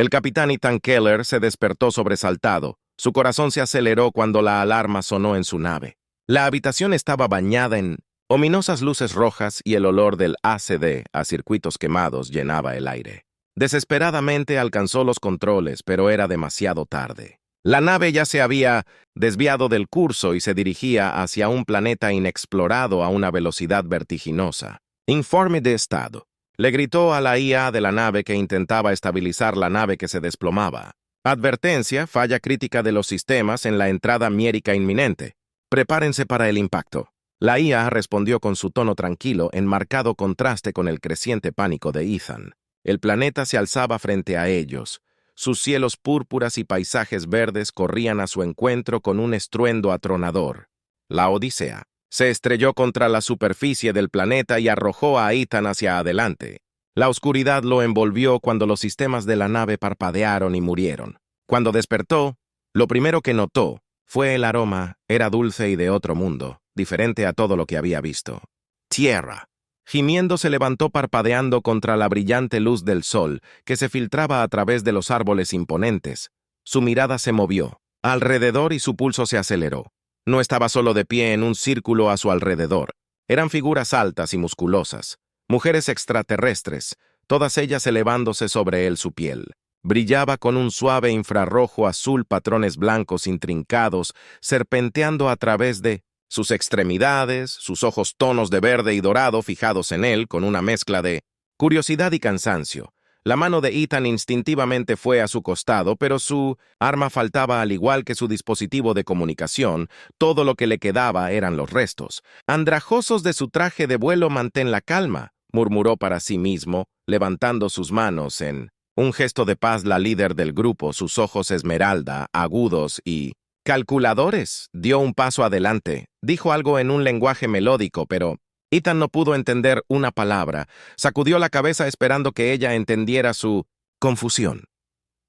El capitán Ethan Keller se despertó sobresaltado. Su corazón se aceleró cuando la alarma sonó en su nave. La habitación estaba bañada en ominosas luces rojas y el olor del ACD a circuitos quemados llenaba el aire. Desesperadamente alcanzó los controles, pero era demasiado tarde. La nave ya se había desviado del curso y se dirigía hacia un planeta inexplorado a una velocidad vertiginosa. Informe de estado. Le gritó a la IA de la nave que intentaba estabilizar la nave que se desplomaba. Advertencia, falla crítica de los sistemas en la entrada miérica inminente. Prepárense para el impacto. La IA respondió con su tono tranquilo, en marcado contraste con el creciente pánico de Ethan. El planeta se alzaba frente a ellos. Sus cielos púrpuras y paisajes verdes corrían a su encuentro con un estruendo atronador. La Odisea se estrelló contra la superficie del planeta y arrojó a Ethan hacia adelante. La oscuridad lo envolvió cuando los sistemas de la nave parpadearon y murieron. Cuando despertó, lo primero que notó fue el aroma. Era dulce y de otro mundo, diferente a todo lo que había visto. Tierra. Gimiendo se levantó parpadeando contra la brillante luz del sol que se filtraba a través de los árboles imponentes. Su mirada se movió alrededor y su pulso se aceleró. No estaba solo de pie en un círculo a su alrededor. Eran figuras altas y musculosas, mujeres extraterrestres, todas ellas elevándose sobre él su piel. Brillaba con un suave infrarrojo azul, patrones blancos intrincados, serpenteando a través de sus extremidades, sus ojos tonos de verde y dorado fijados en él con una mezcla de curiosidad y cansancio. La mano de Ethan instintivamente fue a su costado, pero su arma faltaba al igual que su dispositivo de comunicación. Todo lo que le quedaba eran los restos. Andrajosos de su traje de vuelo, mantén la calma, murmuró para sí mismo, levantando sus manos en un gesto de paz. La líder del grupo, sus ojos esmeralda, agudos y calculadores, dio un paso adelante. Dijo algo en un lenguaje melódico, pero Ethan no pudo entender una palabra. Sacudió la cabeza esperando que ella entendiera su confusión.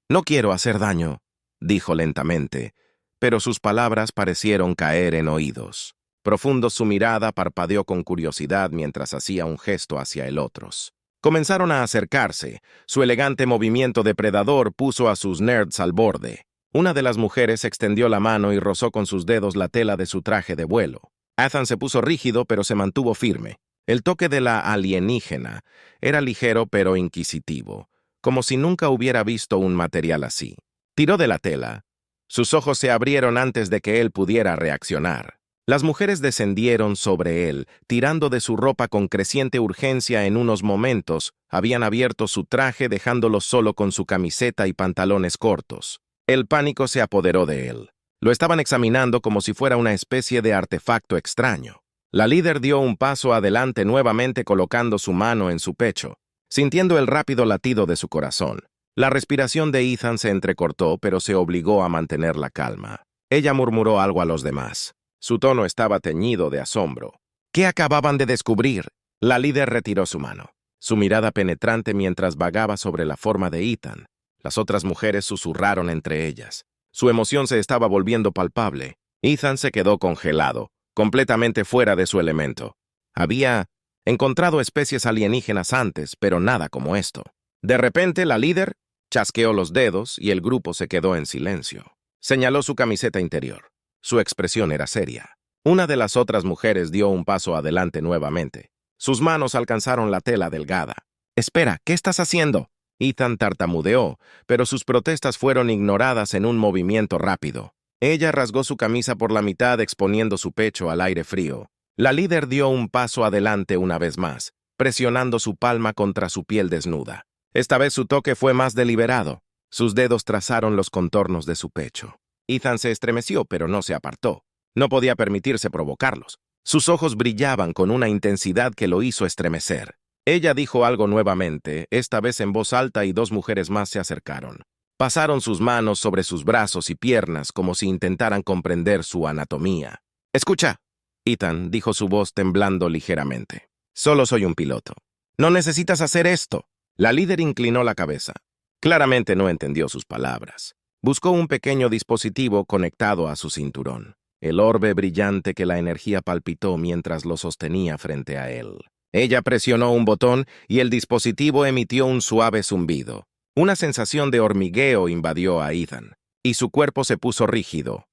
«No quiero hacer daño», dijo lentamente, pero sus palabras parecieron caer en oídos. Profundo su mirada parpadeó con curiosidad mientras hacía un gesto hacia el otros. Comenzaron a acercarse. Su elegante movimiento depredador puso a sus nerds al borde. Una de las mujeres extendió la mano y rozó con sus dedos la tela de su traje de vuelo. Ethan se puso rígido, pero se mantuvo firme. El toque de la alienígena era ligero pero inquisitivo, como si nunca hubiera visto un material así. Tiró de la tela. Sus ojos se abrieron antes de que él pudiera reaccionar. Las mujeres descendieron sobre él, tirando de su ropa con creciente urgencia. En unos momentos habían abierto su traje, dejándolo solo con su camiseta y pantalones cortos. El pánico se apoderó de él. Lo estaban examinando como si fuera una especie de artefacto extraño. La líder dio un paso adelante nuevamente colocando su mano en su pecho, sintiendo el rápido latido de su corazón. La respiración de Ethan se entrecortó, pero se obligó a mantener la calma. Ella murmuró algo a los demás. Su tono estaba teñido de asombro. ¿Qué acababan de descubrir? La líder retiró su mano, su mirada penetrante mientras vagaba sobre la forma de Ethan. Las otras mujeres susurraron entre ellas. Su emoción se estaba volviendo palpable. Ethan se quedó congelado, completamente fuera de su elemento. Había encontrado especies alienígenas antes, pero nada como esto. De repente, la líder chasqueó los dedos y el grupo se quedó en silencio. Señaló su camiseta interior. Su expresión era seria. Una de las otras mujeres dio un paso adelante nuevamente. Sus manos alcanzaron la tela delgada. «Espera, ¿qué estás haciendo?» Ethan tartamudeó, pero sus protestas fueron ignoradas en un movimiento rápido. Ella rasgó su camisa por la mitad, exponiendo su pecho al aire frío. La líder dio un paso adelante una vez más, presionando su palma contra su piel desnuda. Esta vez su toque fue más deliberado. Sus dedos trazaron los contornos de su pecho. Ethan se estremeció, pero no se apartó. No podía permitirse provocarlos. Sus ojos brillaban con una intensidad que lo hizo estremecer. Ella dijo algo nuevamente, esta vez en voz alta, y dos mujeres más se acercaron. Pasaron sus manos sobre sus brazos y piernas como si intentaran comprender su anatomía. «Escucha», Ethan dijo, su voz temblando ligeramente. «Solo soy un piloto. No necesitas hacer esto». La líder inclinó la cabeza. Claramente no entendió sus palabras. Buscó un pequeño dispositivo conectado a su cinturón. El orbe brillante que la energía palpitó mientras lo sostenía frente a él. Ella presionó un botón y el dispositivo emitió un suave zumbido. Una sensación de hormigueo invadió a Ethan, y su cuerpo se puso rígido.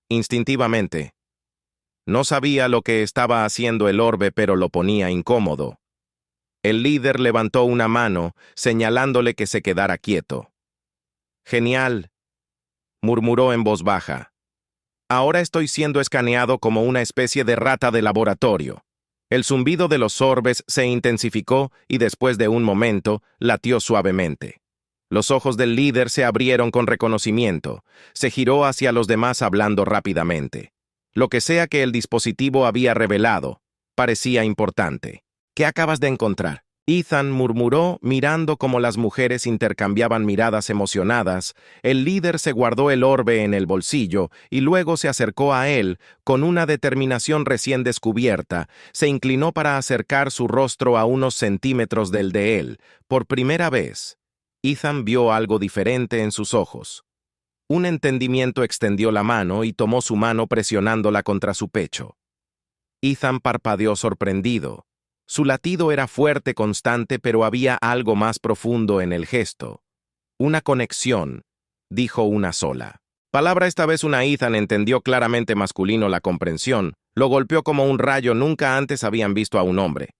Instintivamente. No sabía lo que estaba haciendo el orbe, pero lo ponía incómodo. El líder levantó una mano, señalándole que se quedara quieto. «Genial», murmuró en voz baja. «Ahora estoy siendo escaneado como una especie de rata de laboratorio». El zumbido de los orbes se intensificó y después de un momento latió suavemente. Los ojos del líder se abrieron con reconocimiento. Se giró hacia los demás hablando rápidamente. Lo que sea que el dispositivo había revelado, parecía importante. «¿Qué acabas de encontrar?», Ethan murmuró mirando cómo las mujeres intercambiaban miradas emocionadas. El líder se guardó el orbe en el bolsillo y luego se acercó a él con una determinación recién descubierta. Se inclinó para acercar su rostro a unos centímetros del de él. Por primera vez, Ethan vio algo diferente en sus ojos. Un entendimiento extendió la mano y tomó su mano presionándola contra su pecho. Ethan parpadeó sorprendido. Su latido era fuerte, constante, pero había algo más profundo en el gesto. Una conexión, dijo una sola. Palabra esta vez una Ethan entendió claramente masculino la comprensión. Lo golpeó como un rayo, nunca antes habían visto a un hombre.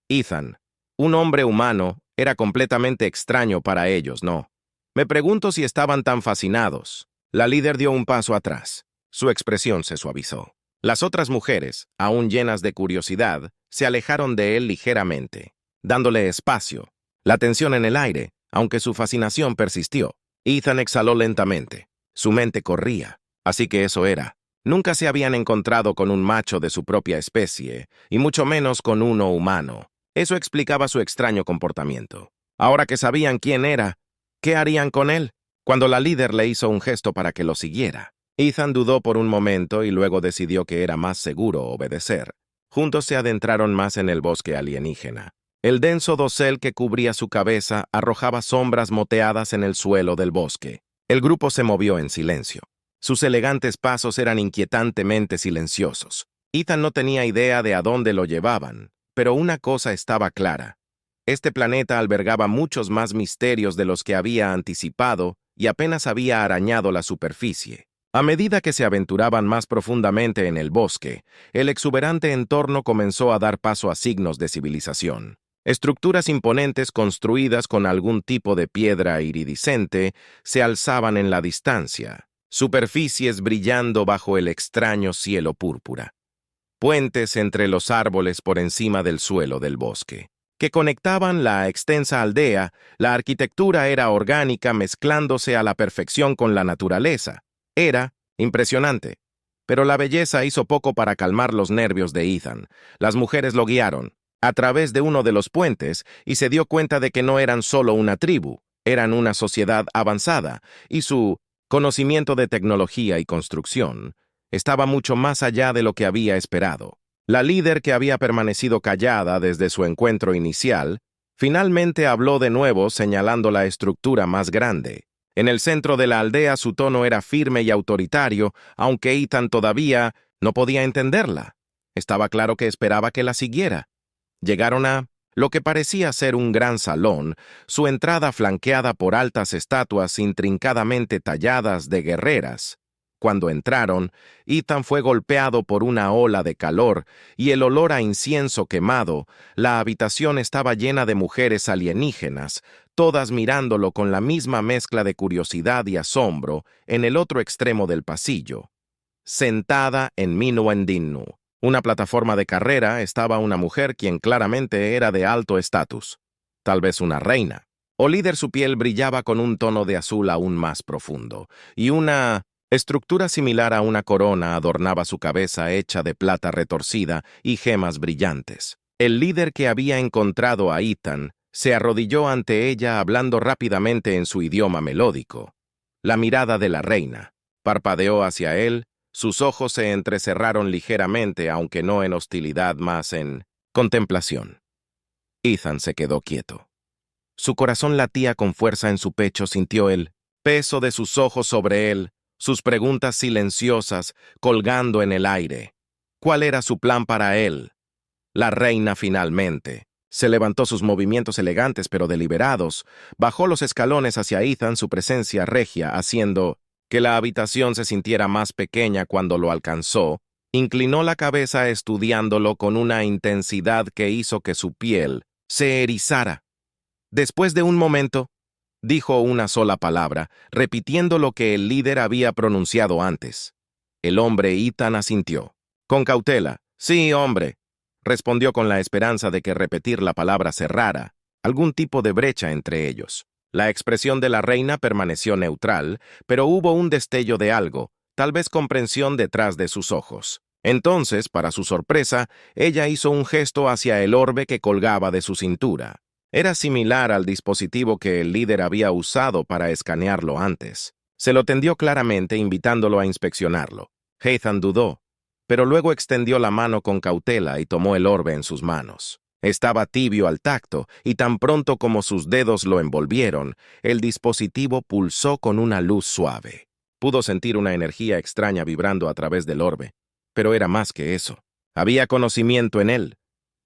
Ethan, un hombre humano, era completamente extraño para ellos, ¿no? Me pregunto si estaban tan fascinados. La líder dio un paso atrás. Su expresión se suavizó. Las otras mujeres, aún llenas de curiosidad, se alejaron de él ligeramente, dándole espacio. La tensión en el aire, aunque su fascinación persistió. Ethan exhaló lentamente. Su mente corría. Así que eso era. Nunca se habían encontrado con un macho de su propia especie, y mucho menos con uno humano. Eso explicaba su extraño comportamiento. Ahora que sabían quién era, ¿qué harían con él? Cuando la líder le hizo un gesto para que lo siguiera, Ethan dudó por un momento y luego decidió que era más seguro obedecer. Juntos se adentraron más en el bosque alienígena. El denso dosel que cubría su cabeza arrojaba sombras moteadas en el suelo del bosque. El grupo se movió en silencio. Sus elegantes pasos eran inquietantemente silenciosos. Ethan no tenía idea de a dónde lo llevaban, pero una cosa estaba clara. Este planeta albergaba muchos más misterios de los que había anticipado y apenas había arañado la superficie. A medida que se aventuraban más profundamente en el bosque, el exuberante entorno comenzó a dar paso a signos de civilización. Estructuras imponentes construidas con algún tipo de piedra iridiscente se alzaban en la distancia, superficies brillando bajo el extraño cielo púrpura. Puentes entre los árboles por encima del suelo del bosque, que conectaban la extensa aldea. La arquitectura era orgánica, mezclándose a la perfección con la naturaleza. Era impresionante, pero la belleza hizo poco para calmar los nervios de Ethan. Las mujeres lo guiaron a través de uno de los puentes y se dio cuenta de que no eran solo una tribu, eran una sociedad avanzada, y su conocimiento de tecnología y construcción estaba mucho más allá de lo que había esperado. La líder, que había permanecido callada desde su encuentro inicial, finalmente habló de nuevo señalando la estructura más grande. En el centro de la aldea su tono era firme y autoritario, aunque Ethan todavía no podía entenderla. Estaba claro que esperaba que la siguiera. Llegaron a lo que parecía ser un gran salón, su entrada flanqueada por altas estatuas intrincadamente talladas de guerreras. Cuando entraron, Ethan fue golpeado por una ola de calor y el olor a incienso quemado. La habitación estaba llena de mujeres alienígenas, todas mirándolo con la misma mezcla de curiosidad y asombro. En el otro extremo del pasillo, sentada en Minuendinnu, una plataforma de carrera, estaba una mujer quien claramente era de alto estatus, tal vez una reina. O líder, su piel brillaba con un tono de azul aún más profundo, y una estructura similar a una corona adornaba su cabeza hecha de plata retorcida y gemas brillantes. El líder, que había encontrado a Ethan, se arrodilló ante ella hablando rápidamente en su idioma melódico. La mirada de la reina parpadeó hacia él, sus ojos se entrecerraron ligeramente, aunque no en hostilidad, más en contemplación. Ethan se quedó quieto. Su corazón latía con fuerza en su pecho, sintió el peso de sus ojos sobre él, sus preguntas silenciosas colgando en el aire. ¿Cuál era su plan para él? La reina finalmente Se levantó, sus movimientos elegantes pero deliberados, bajó los escalones hacia Ethan, su presencia regia, haciendo que la habitación se sintiera más pequeña cuando lo alcanzó, inclinó la cabeza estudiándolo con una intensidad que hizo que su piel se erizara. Después de un momento, dijo una sola palabra, repitiendo lo que el líder había pronunciado antes. El hombre Ethan asintió. Con cautela. Sí, hombre, respondió con la esperanza de que repetir la palabra cerrara algún tipo de brecha entre ellos. La expresión de la reina permaneció neutral, pero hubo un destello de algo, tal vez comprensión detrás de sus ojos. Entonces, para su sorpresa, ella hizo un gesto hacia el orbe que colgaba de su cintura. Era similar al dispositivo que el líder había usado para escanearlo antes. Se lo tendió claramente, invitándolo a inspeccionarlo. Ethan dudó, pero luego extendió la mano con cautela y tomó el orbe en sus manos. Estaba tibio al tacto, y tan pronto como sus dedos lo envolvieron, el dispositivo pulsó con una luz suave. Pudo sentir una energía extraña vibrando a través del orbe, pero era más que eso. Había conocimiento en él,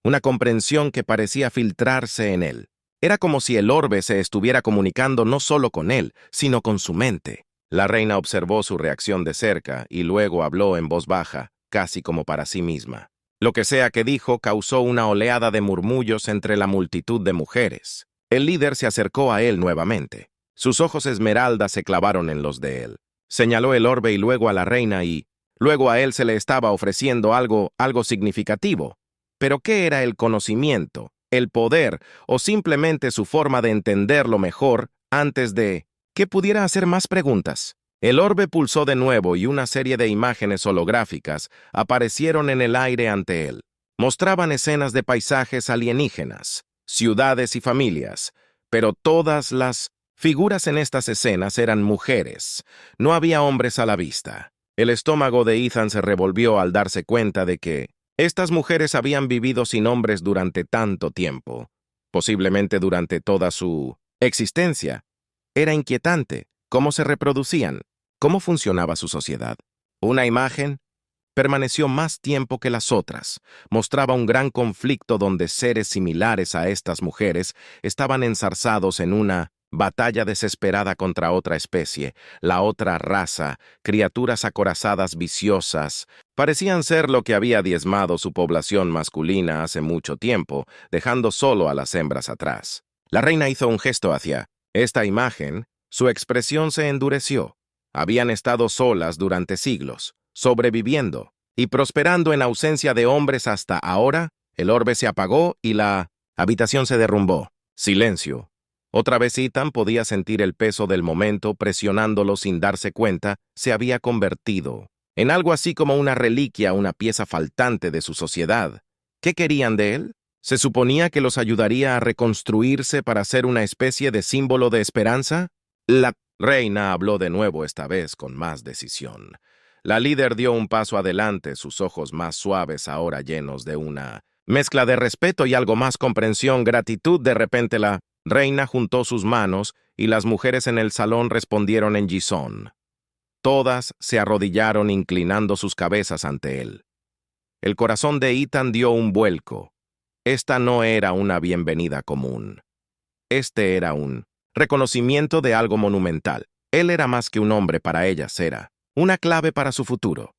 una comprensión que parecía filtrarse en él. Era como si el orbe se estuviera comunicando no solo con él, sino con su mente. La reina observó su reacción de cerca y luego habló en voz baja, casi como para sí misma. Lo que sea que dijo causó una oleada de murmullos entre la multitud de mujeres. El líder se acercó a él nuevamente. Sus ojos esmeralda se clavaron en los de él. Señaló el orbe y luego a la reina y luego a él se le estaba ofreciendo algo significativo. ¿Pero qué era el conocimiento, el poder o simplemente su forma de entenderlo mejor antes de que pudiera hacer más preguntas? El orbe pulsó de nuevo y una serie de imágenes holográficas aparecieron en el aire ante él. Mostraban escenas de paisajes alienígenas, ciudades y familias, pero todas las figuras en estas escenas eran mujeres. No había hombres a la vista. El estómago de Ethan se revolvió al darse cuenta de que estas mujeres habían vivido sin hombres durante tanto tiempo, posiblemente durante toda su existencia. Era inquietante cómo se reproducían. ¿Cómo funcionaba su sociedad? Una imagen permaneció más tiempo que las otras. Mostraba un gran conflicto donde seres similares a estas mujeres estaban enzarzados en una batalla desesperada contra otra especie, la otra raza, criaturas acorazadas viciosas. Parecían ser lo que había diezmado su población masculina hace mucho tiempo, dejando solo a las hembras atrás. La reina hizo un gesto hacia esta imagen. Su expresión se endureció. Habían estado solas durante siglos, sobreviviendo y prosperando en ausencia de hombres hasta ahora. El orbe se apagó y la habitación se derrumbó. Silencio. Otra vez Ethan podía sentir el peso del momento presionándolo sin darse cuenta. Se había convertido en algo así como una reliquia, una pieza faltante de su sociedad. ¿Qué querían de él? ¿Se suponía que los ayudaría a reconstruirse para ser una especie de símbolo de esperanza? La reina habló de nuevo, esta vez con más decisión. La líder dio un paso adelante, sus ojos más suaves ahora llenos de una mezcla de respeto y algo más comprensión, gratitud. De repente la reina juntó sus manos y las mujeres en el salón respondieron en Gizón. Todas se arrodillaron inclinando sus cabezas ante él. El corazón de Ethan dio un vuelco. Esta no era una bienvenida común. Este era un reconocimiento de algo monumental. Él era más que un hombre para ellas, era una clave para su futuro.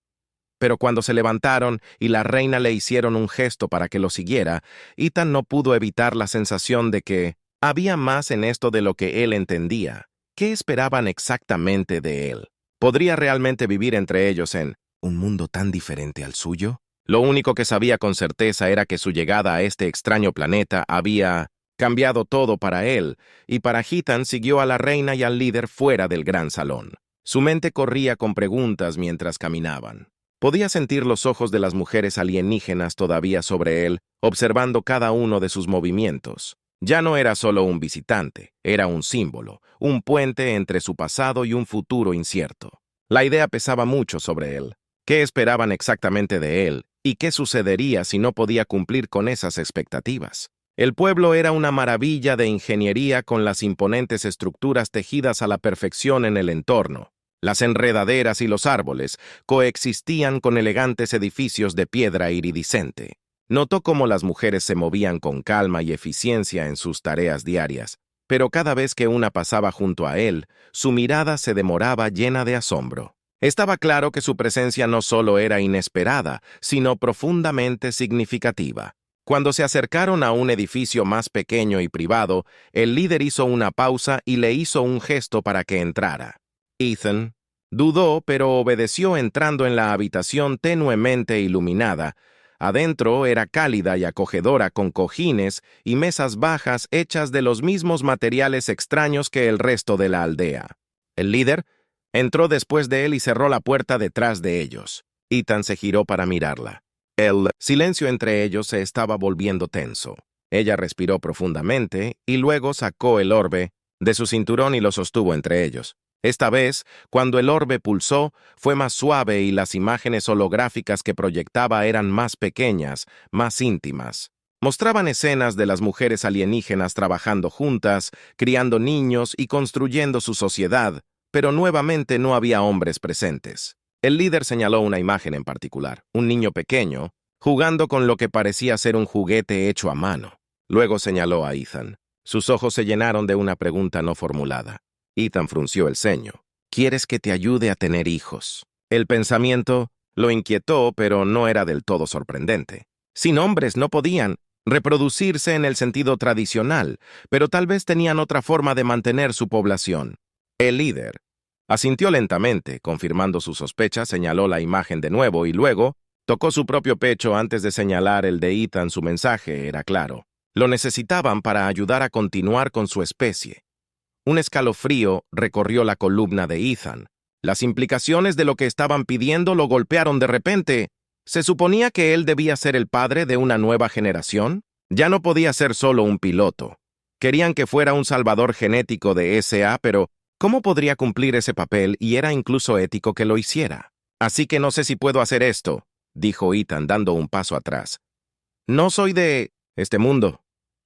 Pero cuando se levantaron y la reina le hicieron un gesto para que lo siguiera, Ethan no pudo evitar la sensación de que había más en esto de lo que él entendía. ¿Qué esperaban exactamente de él? ¿Podría realmente vivir entre ellos en un mundo tan diferente al suyo? Lo único que sabía con certeza era que su llegada a este extraño planeta había cambiado todo para él, y para Ethan siguió a la reina y al líder fuera del gran salón. Su mente corría con preguntas mientras caminaban. Podía sentir los ojos de las mujeres alienígenas todavía sobre él, observando cada uno de sus movimientos. Ya no era solo un visitante, era un símbolo, un puente entre su pasado y un futuro incierto. La idea pesaba mucho sobre él. ¿Qué esperaban exactamente de él? ¿Y qué sucedería si no podía cumplir con esas expectativas? El pueblo era una maravilla de ingeniería con las imponentes estructuras tejidas a la perfección en el entorno. Las enredaderas y los árboles coexistían con elegantes edificios de piedra iridiscente. Notó cómo las mujeres se movían con calma y eficiencia en sus tareas diarias, pero cada vez que una pasaba junto a él, su mirada se demoraba llena de asombro. Estaba claro que su presencia no solo era inesperada, sino profundamente significativa. Cuando se acercaron a un edificio más pequeño y privado, el líder hizo una pausa y le hizo un gesto para que entrara. Ethan dudó, pero obedeció entrando en la habitación tenuemente iluminada. Adentro era cálida y acogedora con cojines y mesas bajas hechas de los mismos materiales extraños que el resto de la aldea. El líder entró después de él y cerró la puerta detrás de ellos. Ethan se giró para mirarla. El silencio entre ellos se estaba volviendo tenso. Ella respiró profundamente y luego sacó el orbe de su cinturón y lo sostuvo entre ellos. Esta vez, cuando el orbe pulsó, fue más suave y las imágenes holográficas que proyectaba eran más pequeñas, más íntimas. Mostraban escenas de las mujeres alienígenas trabajando juntas, criando niños y construyendo su sociedad, pero nuevamente no había hombres presentes. El líder señaló una imagen en particular, un niño pequeño, jugando con lo que parecía ser un juguete hecho a mano. Luego señaló a Ethan. Sus ojos se llenaron de una pregunta no formulada. Ethan frunció el ceño. ¿Quieres que te ayude a tener hijos? El pensamiento lo inquietó, pero no era del todo sorprendente. Sin hombres no podían reproducirse en el sentido tradicional, pero tal vez tenían otra forma de mantener su población. El líder asintió lentamente, confirmando su sospecha, señaló la imagen de nuevo y luego tocó su propio pecho antes de señalar el de Ethan. Su mensaje era claro. Lo necesitaban para ayudar a continuar con su especie. Un escalofrío recorrió la columna de Ethan. Las implicaciones de lo que estaban pidiendo lo golpearon de repente. ¿Se suponía que él debía ser el padre de una nueva generación? Ya no podía ser solo un piloto. Querían que fuera un salvador genético de SA, pero ¿cómo podría cumplir ese papel? Y era incluso ético que lo hiciera. Así que no sé si puedo hacer esto, dijo Ethan dando un paso atrás. No soy de este mundo.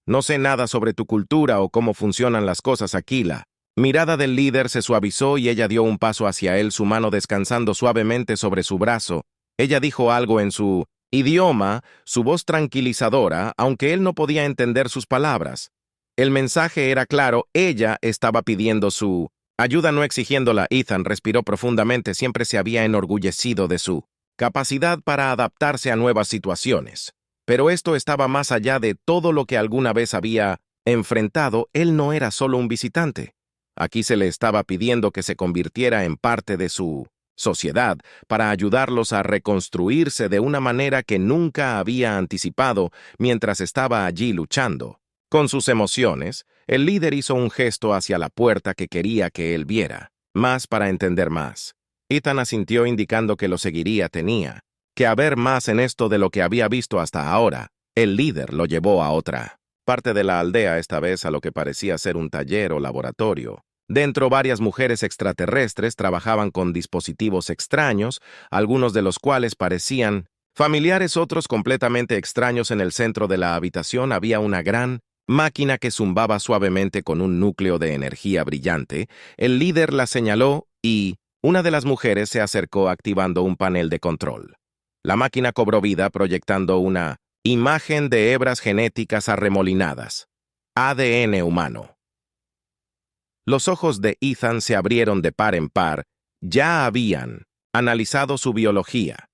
No sé nada sobre tu cultura o cómo funcionan las cosas aquí. La mirada del líder se suavizó y ella dio un paso hacia él, su mano descansando suavemente sobre su brazo. Ella dijo algo en su idioma, su voz tranquilizadora, aunque él no podía entender sus palabras. El mensaje era claro, ella estaba pidiendo su ayuda, no exigiéndola. Ethan respiró profundamente, siempre se había enorgullecido de su capacidad para adaptarse a nuevas situaciones. Pero esto estaba más allá de todo lo que alguna vez había enfrentado. Él no era solo un visitante. Aquí se le estaba pidiendo que se convirtiera en parte de su sociedad para ayudarlos a reconstruirse de una manera que nunca había anticipado mientras estaba allí luchando. Con sus emociones, el líder hizo un gesto hacia la puerta que quería que él viera, más para entender más. Ethan asintió indicando que lo seguiría. Tenía que haber más en esto de lo que había visto hasta ahora. El líder lo llevó a otra parte de la aldea, esta vez a lo que parecía ser un taller o laboratorio. Dentro, varias mujeres extraterrestres trabajaban con dispositivos extraños, algunos de los cuales parecían familiares, otros completamente extraños. En el centro de la habitación había una gran máquina que zumbaba suavemente con un núcleo de energía brillante. El líder la señaló y una de las mujeres se acercó activando un panel de control. La máquina cobró vida proyectando una imagen de hebras genéticas arremolinadas. ADN humano. Los ojos de Ethan se abrieron de par en par. Ya habían analizado su biología.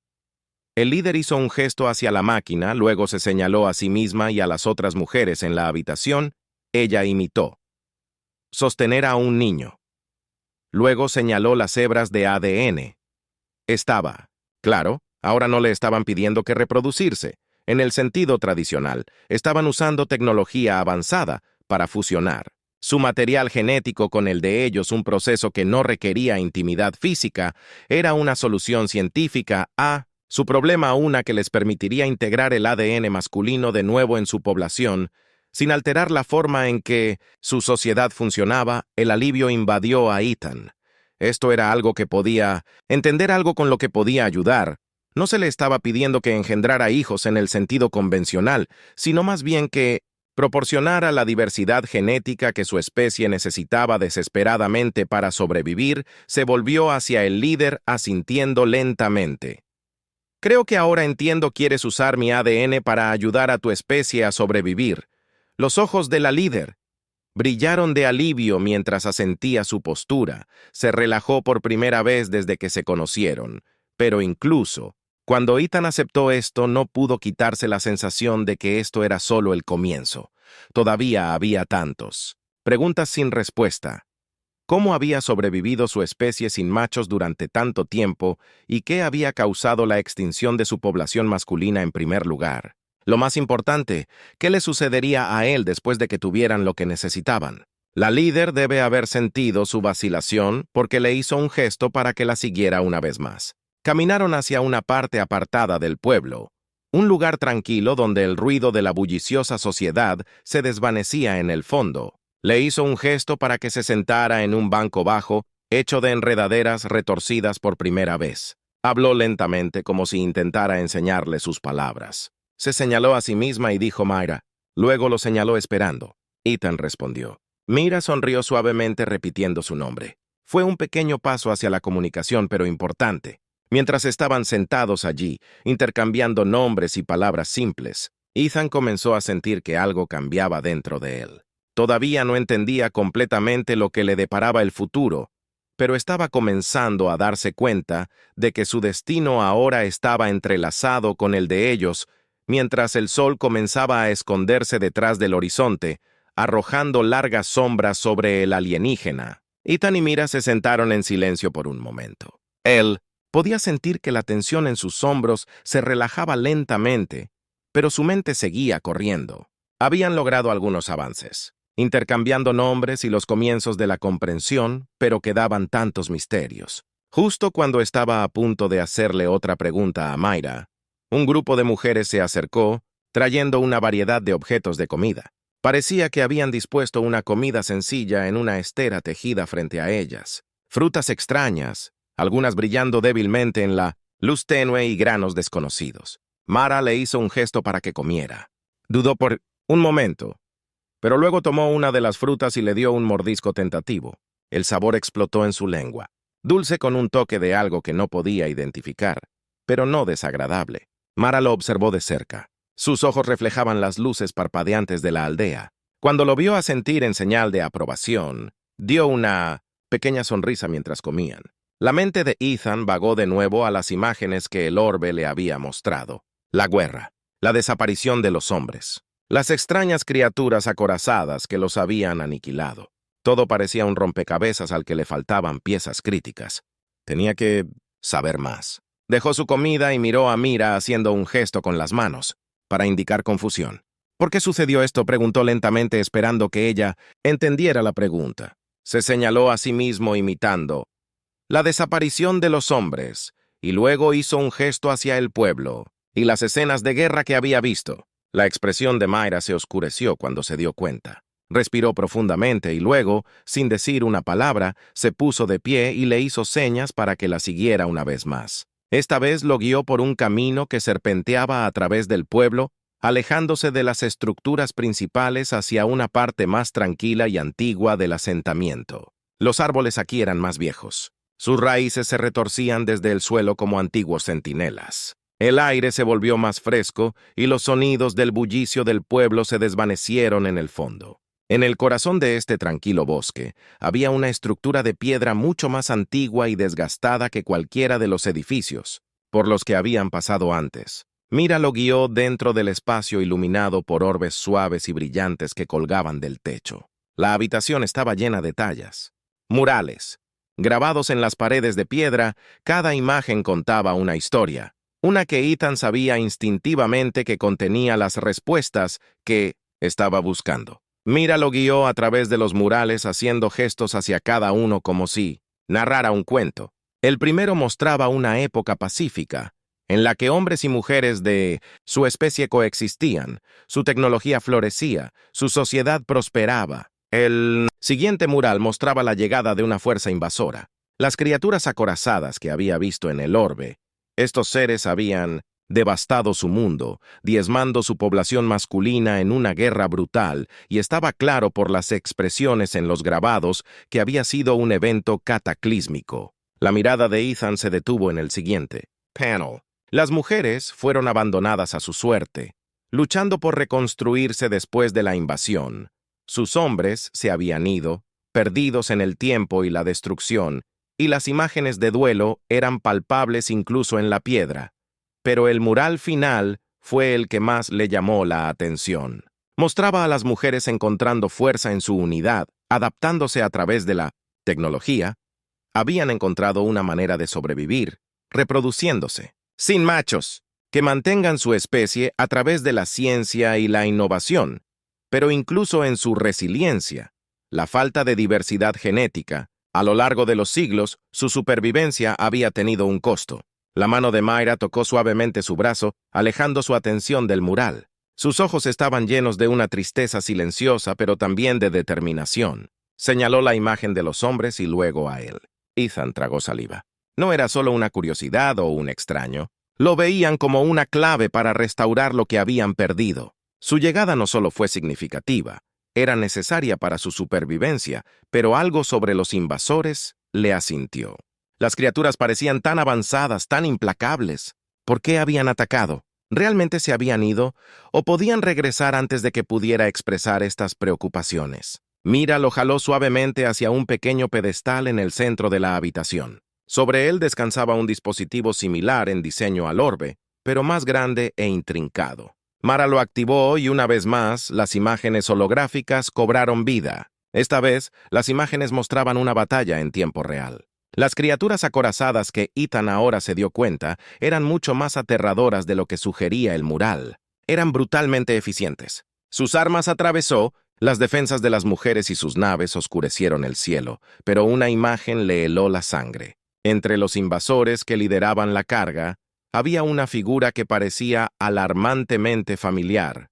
El líder hizo un gesto hacia la máquina, luego se señaló a sí misma y a las otras mujeres en la habitación. Ella imitó. Sostener a un niño. Luego señaló las hebras de ADN. Estaba claro. Ahora no le estaban pidiendo que reproducirse. En el sentido tradicional, estaban usando tecnología avanzada para fusionar su material genético con el de ellos, un proceso que no requería intimidad física. Era una solución científica a su problema, una que les permitiría integrar el ADN masculino de nuevo en su población, sin alterar la forma en que su sociedad funcionaba. El alivio invadió a Ethan. Esto era algo que podía entender, algo con lo que podía ayudar. No se le estaba pidiendo que engendrara hijos en el sentido convencional, sino más bien que proporcionara la diversidad genética que su especie necesitaba desesperadamente para sobrevivir. Se volvió hacia el líder asintiendo lentamente. Creo que ahora entiendo, quieres usar mi ADN para ayudar a tu especie a sobrevivir. Los ojos de la líder brillaron de alivio mientras asentía su postura. Se relajó por primera vez desde que se conocieron. Pero incluso cuando Ethan aceptó esto, no pudo quitarse la sensación de que esto era solo el comienzo. Todavía había tantos preguntas sin respuesta. ¿Cómo había sobrevivido su especie sin machos durante tanto tiempo y qué había causado la extinción de su población masculina en primer lugar? Lo más importante, ¿qué le sucedería a él después de que tuvieran lo que necesitaban? La líder debe haber sentido su vacilación porque le hizo un gesto para que la siguiera una vez más. Caminaron hacia una parte apartada del pueblo, un lugar tranquilo donde el ruido de la bulliciosa sociedad se desvanecía en el fondo. Le hizo un gesto para que se sentara en un banco bajo, hecho de enredaderas retorcidas por primera vez. Habló lentamente como si intentara enseñarle sus palabras. Se señaló a sí misma y dijo Myra. Luego lo señaló esperando. Ethan respondió. Myra sonrió suavemente repitiendo su nombre. Fue un pequeño paso hacia la comunicación, pero importante. Mientras estaban sentados allí, intercambiando nombres y palabras simples, Ethan comenzó a sentir que algo cambiaba dentro de él. Todavía no entendía completamente lo que le deparaba el futuro, pero estaba comenzando a darse cuenta de que su destino ahora estaba entrelazado con el de ellos, mientras el sol comenzaba a esconderse detrás del horizonte, arrojando largas sombras sobre el alienígena. Ethan y Myra se sentaron en silencio por un momento. Él podía sentir que la tensión en sus hombros se relajaba lentamente, pero su mente seguía corriendo. Habían logrado algunos avances, intercambiando nombres y los comienzos de la comprensión, pero quedaban tantos misterios. Justo cuando estaba a punto de hacerle otra pregunta a Myra, un grupo de mujeres se acercó, trayendo una variedad de objetos de comida. Parecía que habían dispuesto una comida sencilla en una estera tejida frente a ellas. Frutas extrañas, algunas brillando débilmente en la luz tenue y granos desconocidos. Mara le hizo un gesto para que comiera. Dudó por un momento, pero luego tomó una de las frutas y le dio un mordisco tentativo. El sabor explotó en su lengua, dulce con un toque de algo que no podía identificar, pero no desagradable. Mara lo observó de cerca. Sus ojos reflejaban las luces parpadeantes de la aldea. Cuando lo vio asentir en señal de aprobación, dio una pequeña sonrisa mientras comían. La mente de Ethan vagó de nuevo a las imágenes que el orbe le había mostrado. La guerra, la desaparición de los hombres, las extrañas criaturas acorazadas que los habían aniquilado. Todo parecía un rompecabezas al que le faltaban piezas críticas. Tenía que saber más. Dejó su comida y miró a Myra haciendo un gesto con las manos, para indicar confusión. ¿Por qué sucedió esto?, preguntó lentamente, esperando que ella entendiera la pregunta. Se señaló a sí mismo imitando la desaparición de los hombres, y luego hizo un gesto hacia el pueblo y las escenas de guerra que había visto. La expresión de Myra se oscureció cuando se dio cuenta. Respiró profundamente y luego, sin decir una palabra, se puso de pie y le hizo señas para que la siguiera una vez más. Esta vez lo guió por un camino que serpenteaba a través del pueblo, alejándose de las estructuras principales hacia una parte más tranquila y antigua del asentamiento. Los árboles aquí eran más viejos. Sus raíces se retorcían desde el suelo como antiguos centinelas. El aire se volvió más fresco y los sonidos del bullicio del pueblo se desvanecieron en el fondo. En el corazón de este tranquilo bosque había una estructura de piedra mucho más antigua y desgastada que cualquiera de los edificios por los que habían pasado antes. Myra lo guió dentro del espacio iluminado por orbes suaves y brillantes que colgaban del techo. La habitación estaba llena de tallas, murales, grabados en las paredes de piedra. Cada imagen contaba una historia, una que Ethan sabía instintivamente que contenía las respuestas que estaba buscando. Myra lo guió a través de los murales haciendo gestos hacia cada uno como si narrara un cuento. El primero mostraba una época pacífica, en la que hombres y mujeres de su especie coexistían, su tecnología florecía, su sociedad prosperaba. El siguiente mural mostraba la llegada de una fuerza invasora. Las criaturas acorazadas que había visto en el orbe, estos seres habían devastado su mundo, diezmando su población masculina en una guerra brutal, y estaba claro por las expresiones en los grabados que había sido un evento cataclísmico. La mirada de Ethan se detuvo en el siguiente panel, Las mujeres fueron abandonadas a su suerte, luchando por reconstruirse después de la invasión. Sus hombres se habían ido, perdidos en el tiempo y la destrucción, y las imágenes de duelo eran palpables incluso en la piedra. Pero el mural final fue el que más le llamó la atención. Mostraba a las mujeres encontrando fuerza en su unidad, adaptándose a través de la tecnología. Habían encontrado una manera de sobrevivir, reproduciéndose, sin machos, que mantengan su especie a través de la ciencia y la innovación, pero incluso en su resiliencia, la falta de diversidad genética. A lo largo de los siglos, su supervivencia había tenido un costo. La mano de Mayra tocó suavemente su brazo, alejando su atención del mural. Sus ojos estaban llenos de una tristeza silenciosa, pero también de determinación. Señaló la imagen de los hombres y luego a él. Ethan tragó saliva. No era solo una curiosidad o un extraño. Lo veían como una clave para restaurar lo que habían perdido. Su llegada no solo fue significativa, era necesaria para su supervivencia, pero algo sobre los invasores le asintió. Las criaturas parecían tan avanzadas, tan implacables. ¿Por qué habían atacado? ¿Realmente se habían ido? ¿O podían regresar antes de que pudiera expresar estas preocupaciones? Mira lo jaló suavemente hacia un pequeño pedestal en el centro de la habitación. Sobre él descansaba un dispositivo similar en diseño al orbe, pero más grande e intrincado. Mara lo activó y una vez más, las imágenes holográficas cobraron vida. Esta vez, las imágenes mostraban una batalla en tiempo real. Las criaturas acorazadas que Ethan ahora se dio cuenta eran mucho más aterradoras de lo que sugería el mural. Eran brutalmente eficientes. Sus armas atravesó, las defensas de las mujeres y sus naves oscurecieron el cielo, pero una imagen le heló la sangre. Entre los invasores que lideraban la carga, había una figura que parecía alarmantemente familiar.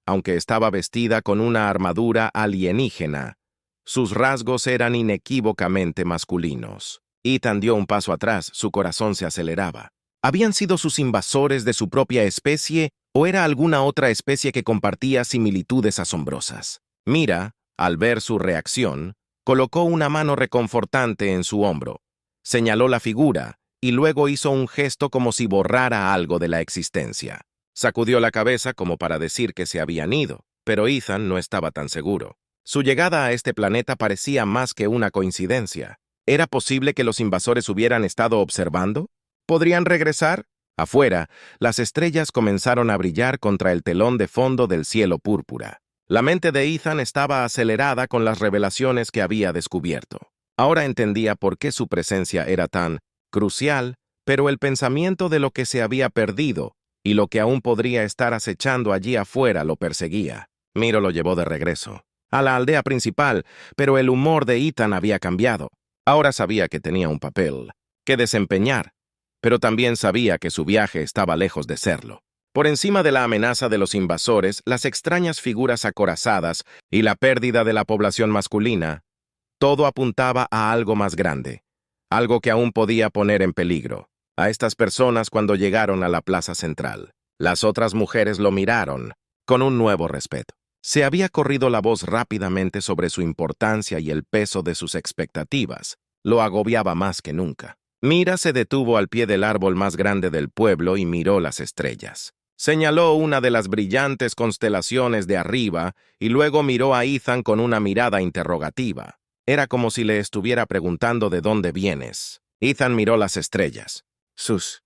Aunque estaba vestida con una armadura alienígena, sus rasgos eran inequívocamente masculinos. Ethan dio un paso atrás, su corazón se aceleraba. ¿Habían sido sus invasores de su propia especie o era alguna otra especie que compartía similitudes asombrosas? Mira, al ver su reacción, colocó una mano reconfortante en su hombro, señaló la figura y luego hizo un gesto como si borrara algo de la existencia. Sacudió la cabeza como para decir que se habían ido, pero Ethan no estaba tan seguro. Su llegada a este planeta parecía más que una coincidencia. ¿Era posible que los invasores hubieran estado observando? ¿Podrían regresar? Afuera, las estrellas comenzaron a brillar contra el telón de fondo del cielo púrpura. La mente de Ethan estaba acelerada con las revelaciones que había descubierto. Ahora entendía por qué su presencia era tan crucial, pero el pensamiento de lo que se había perdido y lo que aún podría estar acechando allí afuera lo perseguía. Miro lo llevó de regreso a la aldea principal, pero el humor de Ethan había cambiado. Ahora sabía que tenía un papel que desempeñar, pero también sabía que su viaje estaba lejos de serlo. Por encima de la amenaza de los invasores, las extrañas figuras acorazadas y la pérdida de la población masculina, todo apuntaba a algo más grande, algo que aún podía poner en peligro a estas personas cuando llegaron a la plaza central. Las otras mujeres lo miraron con un nuevo respeto. Se había corrido la voz rápidamente sobre su importancia y el peso de sus expectativas. Lo agobiaba más que nunca. Mira se detuvo al pie del árbol más grande del pueblo y miró las estrellas. Señaló una de las brillantes constelaciones de arriba y luego miró a Ethan con una mirada interrogativa. Era como si le estuviera preguntando de dónde vienes. Ethan miró las estrellas. Sus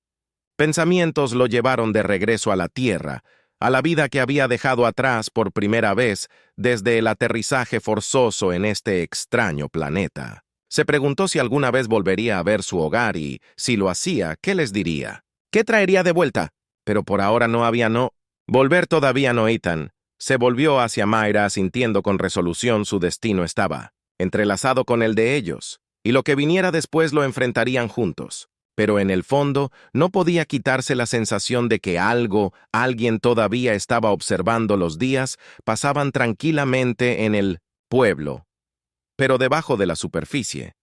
pensamientos lo llevaron de regreso a la Tierra, a la vida que había dejado atrás por primera vez desde el aterrizaje forzoso en este extraño planeta. Se preguntó si alguna vez volvería a ver su hogar y, si lo hacía, ¿qué les diría? ¿Qué traería de vuelta? Pero por ahora no había volver todavía no. Ethan se volvió hacia Mayra sintiendo con resolución su destino estaba entrelazado con el de ellos, y lo que viniera después lo enfrentarían juntos. Pero en el fondo no podía quitarse la sensación de que alguien todavía estaba observando. Los días pasaban tranquilamente en el pueblo, pero debajo de la superficie,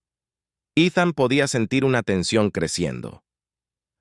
Ethan podía sentir una tensión creciendo.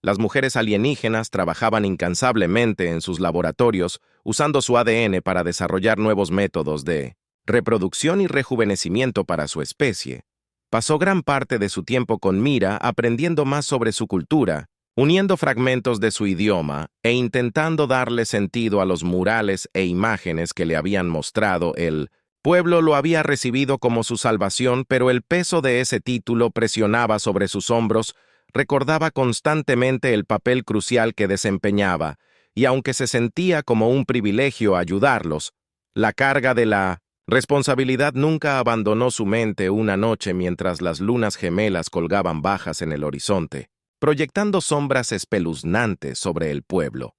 Las mujeres alienígenas trabajaban incansablemente en sus laboratorios usando su ADN para desarrollar nuevos métodos de reproducción y rejuvenecimiento para su especie. Pasó gran parte de su tiempo con Mira aprendiendo más sobre su cultura Uniendo fragmentos de su idioma e intentando darle sentido a los murales e imágenes que le habían mostrado, el pueblo lo había recibido como su salvación, pero el peso de ese título presionaba sobre sus hombros, recordaba constantemente el papel crucial que desempeñaba, y aunque se sentía como un privilegio ayudarlos, la carga de la responsabilidad nunca abandonó su mente una noche mientras las lunas gemelas colgaban bajas en el horizonte, proyectando sombras espeluznantes sobre el pueblo.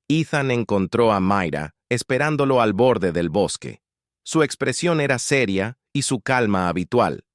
Ethan encontró a Mayra esperándolo al borde del bosque. Su expresión era seria y su calma habitual.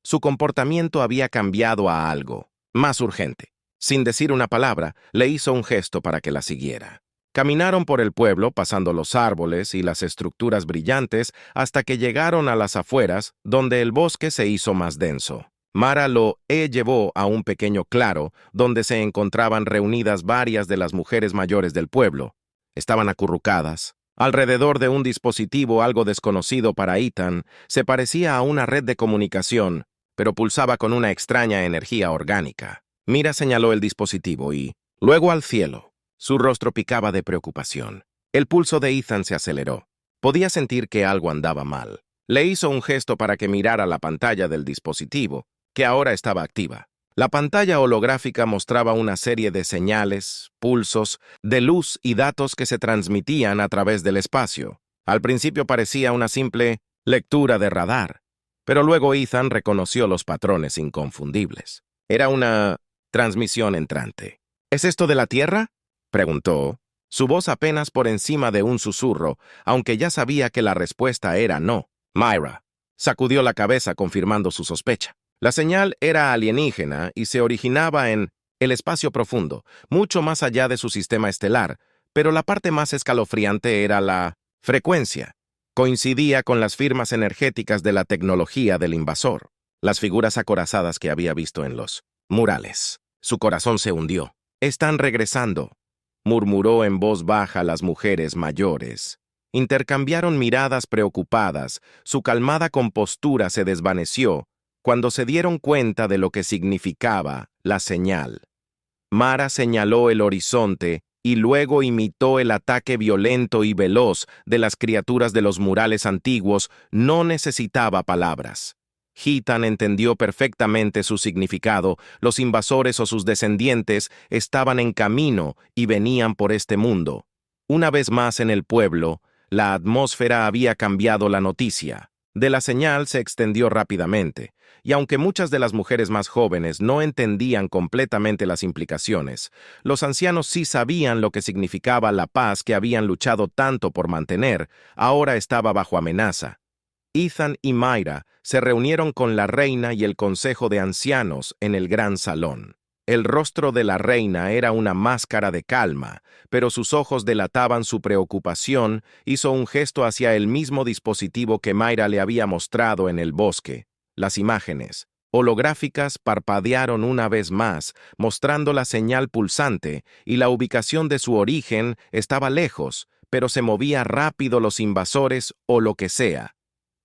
Su comportamiento había cambiado a algo más urgente. Sin decir una palabra, le hizo un gesto para que la siguiera. Caminaron por el pueblo, pasando los árboles y las estructuras brillantes, hasta que llegaron a las afueras, donde el bosque se hizo más denso. Mara lo llevó a un pequeño claro, donde se encontraban reunidas varias de las mujeres mayores del pueblo. Estaban acurrucadas. Alrededor de un dispositivo algo desconocido para Ethan, se parecía a una red de comunicación, pero pulsaba con una extraña energía orgánica. Mira señaló el dispositivo y, luego al cielo. Su rostro picaba de preocupación. El pulso de Ethan se aceleró. Podía sentir que algo andaba mal. Le hizo un gesto para que mirara la pantalla del dispositivo, que ahora estaba activa. La pantalla holográfica mostraba una serie de señales, pulsos, de luz y datos que se transmitían a través del espacio. Al principio parecía una simple lectura de radar, pero luego Ethan reconoció los patrones inconfundibles. Era una transmisión entrante. ¿Es esto de la Tierra?, preguntó, su voz apenas por encima de un susurro, aunque ya sabía que la respuesta era no. Mayra sacudió la cabeza confirmando su sospecha. La señal era alienígena y se originaba en el espacio profundo, mucho más allá de su sistema estelar, pero la parte más escalofriante era la frecuencia. Coincidía con las firmas energéticas de la tecnología del invasor, las figuras acorazadas que había visto en los murales. Su corazón se hundió. «Están regresando», murmuró en voz baja las mujeres mayores. Intercambiaron miradas preocupadas, su calmada compostura se desvaneció cuando se dieron cuenta de lo que significaba la señal. Mara señaló el horizonte y luego imitó el ataque violento y veloz de las criaturas de los murales antiguos. No necesitaba palabras. Ethan entendió perfectamente su significado. Los invasores o sus descendientes estaban en camino y venían por este mundo. Una vez más en el pueblo, la atmósfera había cambiado la noticia. De la señal se extendió rápidamente, y aunque muchas de las mujeres más jóvenes no entendían completamente las implicaciones, los ancianos sí sabían lo que significaba la paz que habían luchado tanto por mantener, ahora estaba bajo amenaza. Ethan y Mayra se reunieron con la reina y el consejo de ancianos en el gran salón. El rostro de la reina era una máscara de calma, pero sus ojos delataban su preocupación. Hizo un gesto hacia el mismo dispositivo que Mayra le había mostrado en el bosque. Las imágenes holográficas parpadearon una vez más, mostrando la señal pulsante, y la ubicación de su origen estaba lejos, pero se movía rápido los invasores o lo que sea.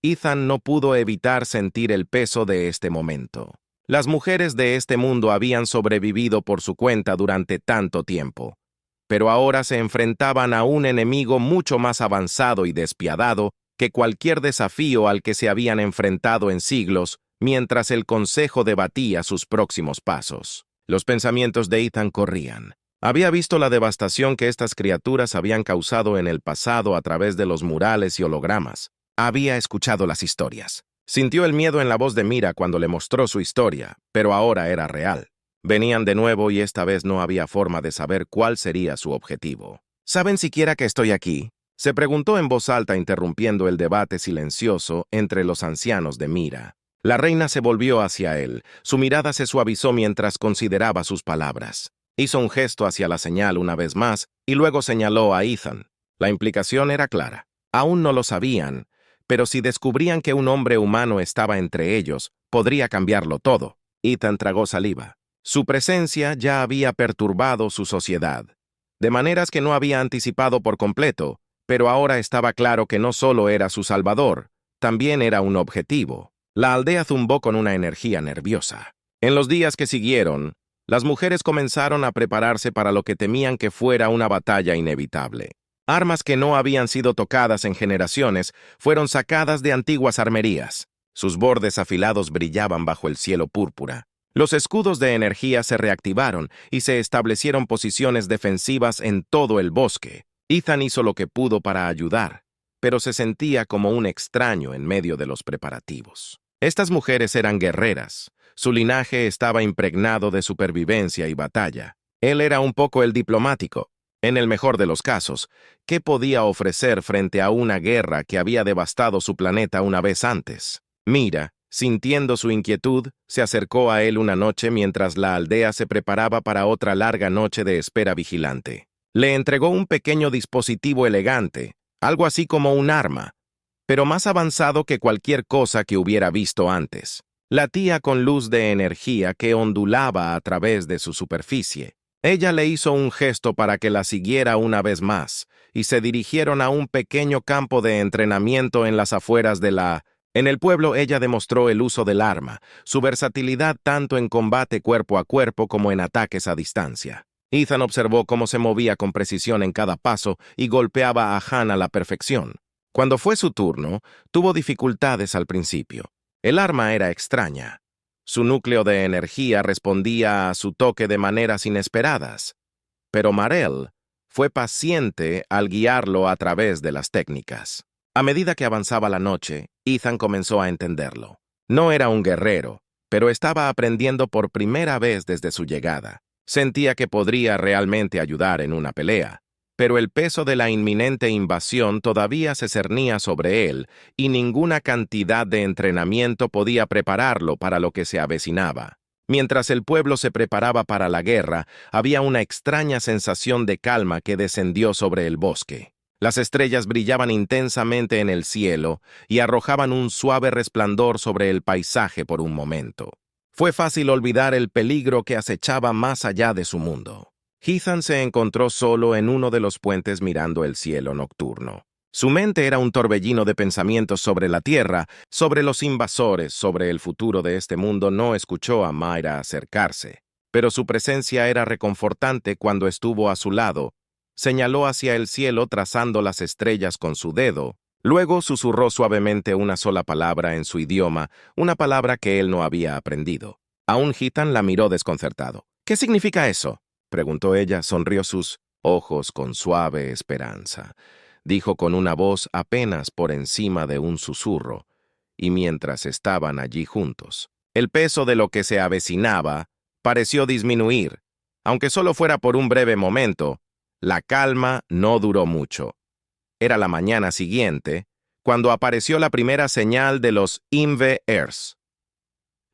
Ethan no pudo evitar sentir el peso de este momento. Las mujeres de este mundo habían sobrevivido por su cuenta durante tanto tiempo, pero ahora se enfrentaban a un enemigo mucho más avanzado y despiadado que cualquier desafío al que se habían enfrentado en siglos, mientras el consejo debatía sus próximos pasos. Los pensamientos de Ethan corrían. Había visto la devastación que estas criaturas habían causado en el pasado a través de los murales y hologramas. Había escuchado las historias. Sintió el miedo en la voz de Mira cuando le mostró su historia, pero ahora era real. Venían de nuevo y esta vez no había forma de saber cuál sería su objetivo. ¿Saben siquiera que estoy aquí?, se preguntó en voz alta, interrumpiendo el debate silencioso entre los ancianos de Mira. La reina se volvió hacia él. Su mirada se suavizó mientras consideraba sus palabras. Hizo un gesto hacia la señal una vez más y luego señaló a Ethan. La implicación era clara. Aún no lo sabían, pero si descubrían que un hombre humano estaba entre ellos, podría cambiarlo todo. Ethan tragó saliva. Su presencia ya había perturbado su sociedad, de maneras que no había anticipado por completo, pero ahora estaba claro que no solo era su salvador, también era un objetivo. La aldea zumbó con una energía nerviosa. En los días que siguieron, Las mujeres comenzaron a prepararse para lo que temían que fuera una batalla inevitable. Armas que no habían sido tocadas en generaciones fueron sacadas de antiguas armerías. Sus bordes afilados brillaban bajo el cielo púrpura. Los escudos de energía se reactivaron y se establecieron posiciones defensivas en todo el bosque. Ethan hizo lo que pudo para ayudar, pero se sentía como un extraño en medio de los preparativos. Estas mujeres eran guerreras. Su linaje estaba impregnado de supervivencia y batalla. Él era un poco el diplomático. En el mejor de los casos, ¿qué podía ofrecer frente a una guerra que había devastado su planeta una vez antes? Mira, sintiendo su inquietud, se acercó a él una noche mientras la aldea se preparaba para otra larga noche de espera vigilante. Le entregó un pequeño dispositivo elegante, algo así como un arma, pero más avanzado que cualquier cosa que hubiera visto antes. Latía con luz de energía que ondulaba a través de su superficie. Ella le hizo un gesto para que la siguiera una vez más, y se dirigieron a un pequeño campo de entrenamiento en las afueras de la... En el pueblo ella demostró el uso del arma, su versatilidad tanto en combate cuerpo a cuerpo como en ataques a distancia. Ethan observó cómo se movía con precisión en cada paso y golpeaba a Han a la perfección. Cuando fue su turno, tuvo dificultades al principio. El arma era extraña. Su núcleo de energía respondía a su toque de maneras inesperadas. Pero Marel fue paciente al guiarlo a través de las técnicas. A medida que avanzaba la noche, Ethan comenzó a entenderlo. No era un guerrero, pero estaba aprendiendo por primera vez desde su llegada. Sentía que podría realmente ayudar en una pelea, pero el peso de la inminente invasión todavía se cernía sobre él y ninguna cantidad de entrenamiento podía prepararlo para lo que se avecinaba. Mientras el pueblo se preparaba para la guerra, había una extraña sensación de calma que descendió sobre el bosque. Las estrellas brillaban intensamente en el cielo y arrojaban un suave resplandor sobre el paisaje por un momento. Fue fácil olvidar el peligro que acechaba más allá de su mundo. Ethan se encontró solo en uno de los puentes mirando el cielo nocturno. Su mente era un torbellino de pensamientos sobre la Tierra, sobre los invasores, sobre el futuro de este mundo. No escuchó a Mayra acercarse, pero su presencia era reconfortante cuando estuvo a su lado. Señaló hacia el cielo trazando las estrellas con su dedo. Luego susurró suavemente una sola palabra en su idioma, una palabra que él no había aprendido. Aún Ethan la miró desconcertado. «¿Qué significa eso?», preguntó ella. Sonrió sus ojos con suave esperanza. Dijo con una voz apenas por encima de un susurro, y mientras estaban allí juntos, el peso de lo que se avecinaba pareció disminuir. Aunque solo fuera por un breve momento, la calma no duró mucho. Era la mañana siguiente, cuando apareció la primera señal de los IMV-ERS.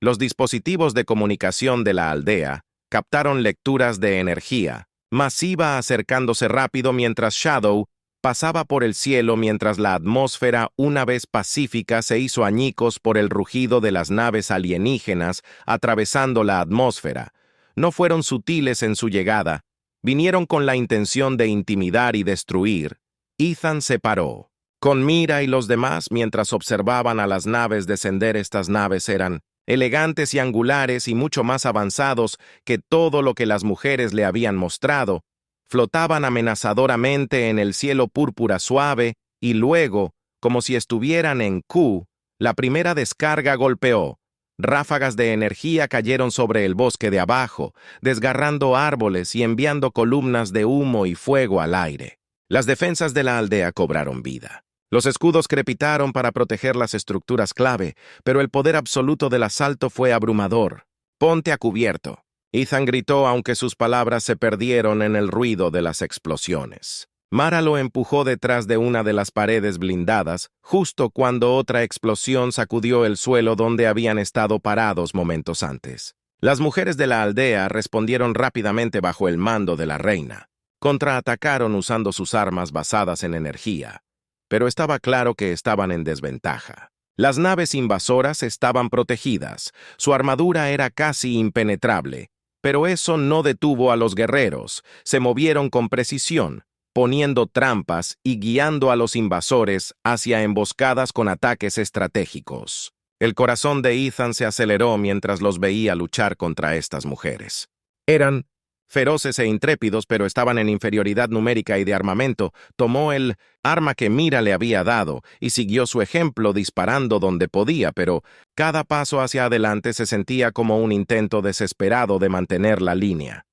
Los dispositivos de comunicación de la aldea captaron lecturas de energía masiva acercándose rápido mientras Shadow pasaba por el cielo, mientras la atmósfera, una vez pacífica, se hizo añicos por el rugido de las naves alienígenas atravesando la atmósfera. No fueron sutiles en su llegada, vinieron con la intención de intimidar y destruir. Ethan se paró. Con Mira y los demás, mientras observaban a las naves descender, estas naves eran elegantes y angulares y mucho más avanzados que todo lo que las mujeres le habían mostrado. Flotaban amenazadoramente en el cielo púrpura suave y luego, como si estuvieran en Q, la primera descarga golpeó. Ráfagas de energía cayeron sobre el bosque de abajo, desgarrando árboles y enviando columnas de humo y fuego al aire. Las defensas de la aldea cobraron vida. Los escudos crepitaron para proteger las estructuras clave, pero el poder absoluto del asalto fue abrumador. «Ponte a cubierto», Ethan gritó, aunque sus palabras se perdieron en el ruido de las explosiones. Mara lo empujó detrás de una de las paredes blindadas, justo cuando otra explosión sacudió el suelo donde habían estado parados momentos antes. Las mujeres de la aldea respondieron rápidamente bajo el mando de la reina. Contraatacaron usando sus armas basadas en energía, pero estaba claro que estaban en desventaja. Las naves invasoras estaban protegidas, su armadura era casi impenetrable, pero eso no detuvo a los guerreros. Se movieron con precisión, poniendo trampas y guiando a los invasores hacia emboscadas con ataques estratégicos. El corazón de Ethan se aceleró mientras los veía luchar contra estas mujeres. Eran feroces e intrépidos, pero estaban en inferioridad numérica y de armamento. Tomó el arma que Mira le había dado y siguió su ejemplo disparando donde podía, pero cada paso hacia adelante se sentía como un intento desesperado de mantener la línea.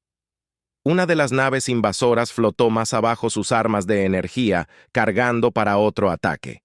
Una de las naves invasoras flotó más abajo sus armas de energía, cargando para otro ataque.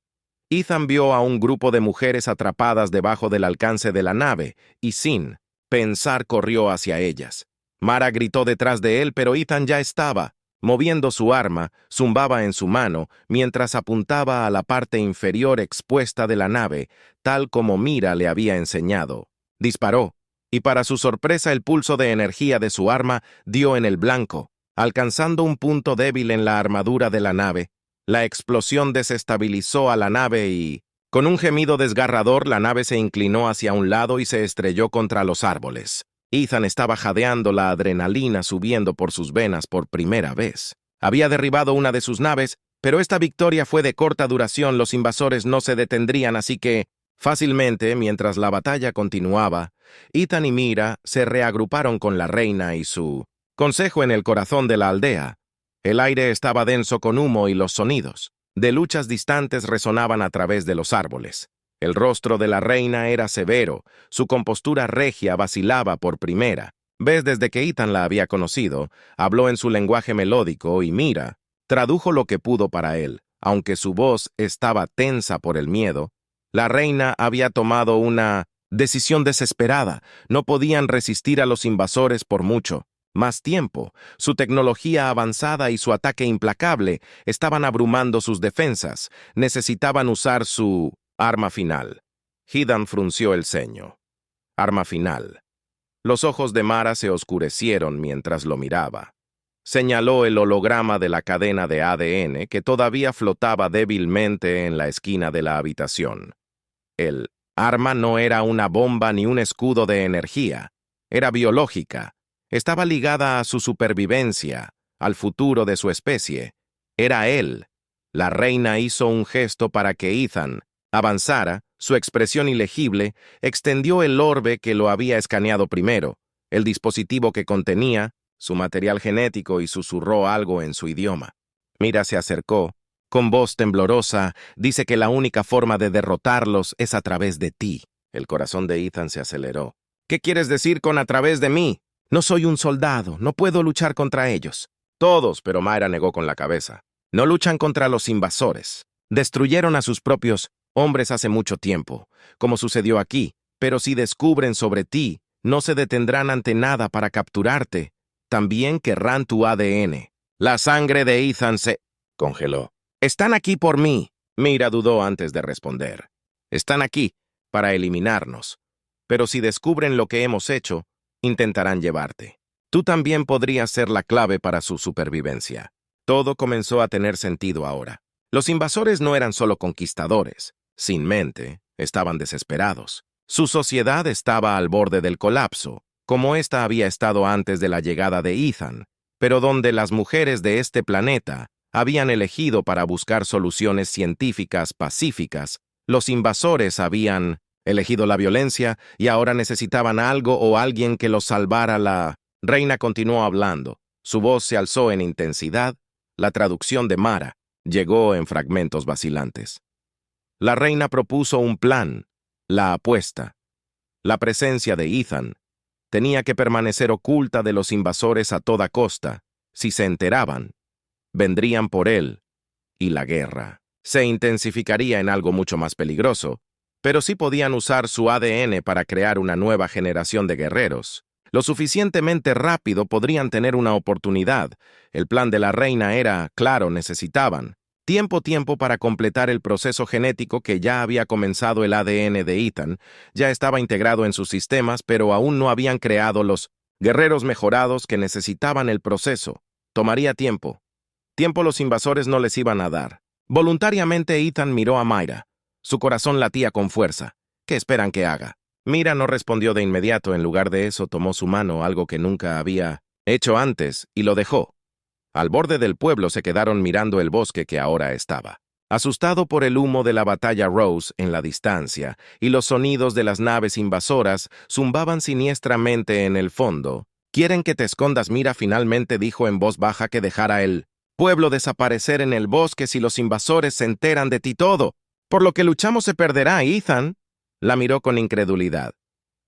Ethan vio a un grupo de mujeres atrapadas debajo del alcance de la nave, y sin pensar corrió hacia ellas. Mara gritó detrás de él, pero Ethan ya estaba, moviendo su arma, zumbaba en su mano, mientras apuntaba a la parte inferior expuesta de la nave, tal como Mira le había enseñado. Disparó, y para su sorpresa el pulso de energía de su arma dio en el blanco, alcanzando un punto débil en la armadura de la nave. La explosión desestabilizó a la nave y, con un gemido desgarrador, la nave se inclinó hacia un lado y se estrelló contra los árboles. Ethan estaba jadeando, la adrenalina subiendo por sus venas por primera vez. Había derribado una de sus naves, pero esta victoria fue de corta duración. Los invasores no se detendrían, así que, fácilmente, mientras la batalla continuaba, Ethan y Mira se reagruparon con la reina y su consejo en el corazón de la aldea. El aire estaba denso con humo y los sonidos de luchas distantes resonaban a través de los árboles. El rostro de la reina era severo, su compostura regia vacilaba por primera vez desde que Ethan la había conocido. Habló en su lenguaje melódico y Mira tradujo lo que pudo para él. Aunque su voz estaba tensa por el miedo, la reina había tomado una decisión desesperada. No podían resistir a los invasores por mucho más tiempo. Su tecnología avanzada y su ataque implacable estaban abrumando sus defensas. Necesitaban usar su arma final. Hidan frunció el ceño. Arma final. Los ojos de Mara se oscurecieron mientras lo miraba. Señaló el holograma de la cadena de ADN que todavía flotaba débilmente en la esquina de la habitación. El arma no era una bomba ni un escudo de energía. Era biológica. Estaba ligada a su supervivencia, al futuro de su especie. Era él. La reina hizo un gesto para que Ethan avanzara, su expresión ilegible, extendió el orbe que lo había escaneado primero, el dispositivo que contenía su material genético, y susurró algo en su idioma. Mira se acercó, con voz temblorosa, dice que la única forma de derrotarlos es a través de ti. El corazón de Ethan se aceleró. ¿Qué quieres decir con a través de mí? No soy un soldado, no puedo luchar contra ellos. Todos, pero Mayra negó con la cabeza. No luchan contra los invasores. Destruyeron a sus propios hombres hace mucho tiempo, como sucedió aquí, pero si descubren sobre ti, no se detendrán ante nada para capturarte. También querrán tu ADN. La sangre de Ethan se congeló. Están aquí por mí. Mira dudó antes de responder. Están aquí para eliminarnos. Pero si descubren lo que hemos hecho, intentarán llevarte. Tú también podrías ser la clave para su supervivencia. Todo comenzó a tener sentido ahora. Los invasores no eran solo conquistadores. Sin mente, estaban desesperados. Su sociedad estaba al borde del colapso, como ésta había estado antes de la llegada de Ethan, pero donde las mujeres de este planeta habían elegido para buscar soluciones científicas pacíficas, los invasores habían elegido la violencia y ahora necesitaban algo o alguien que los salvara. La reina continuó hablando. Su voz se alzó en intensidad. La traducción de Mara llegó en fragmentos vacilantes. La reina propuso un plan, la apuesta. La presencia de Ethan tenía que permanecer oculta de los invasores a toda costa. Si se enteraban, vendrían por él, y la guerra se intensificaría en algo mucho más peligroso, pero sí podían usar su ADN para crear una nueva generación de guerreros. Lo suficientemente rápido podrían tener una oportunidad. El plan de la reina era, claro, necesitaban tiempo para completar el proceso genético que ya había comenzado. El ADN de Ethan ya estaba integrado en sus sistemas, pero aún no habían creado los guerreros mejorados que necesitaban. El proceso tomaría tiempo. Los invasores no les iban a dar. Voluntariamente Ethan miró a Mayra. Su corazón latía con fuerza. ¿Qué esperan que haga? Mira no respondió de inmediato. En lugar de eso, tomó su mano, algo que nunca había hecho antes, y lo dejó. Al borde del pueblo se quedaron mirando el bosque que ahora estaba asustado por el humo de la batalla. Rose en la distancia, y los sonidos de las naves invasoras zumbaban siniestramente en el fondo. Quieren que te escondas. Mira, finalmente dijo en voz baja que dejara el pueblo desaparecer en el bosque si los invasores se enteran de ti todo. Por lo que luchamos se perderá, Ethan. La miró con incredulidad.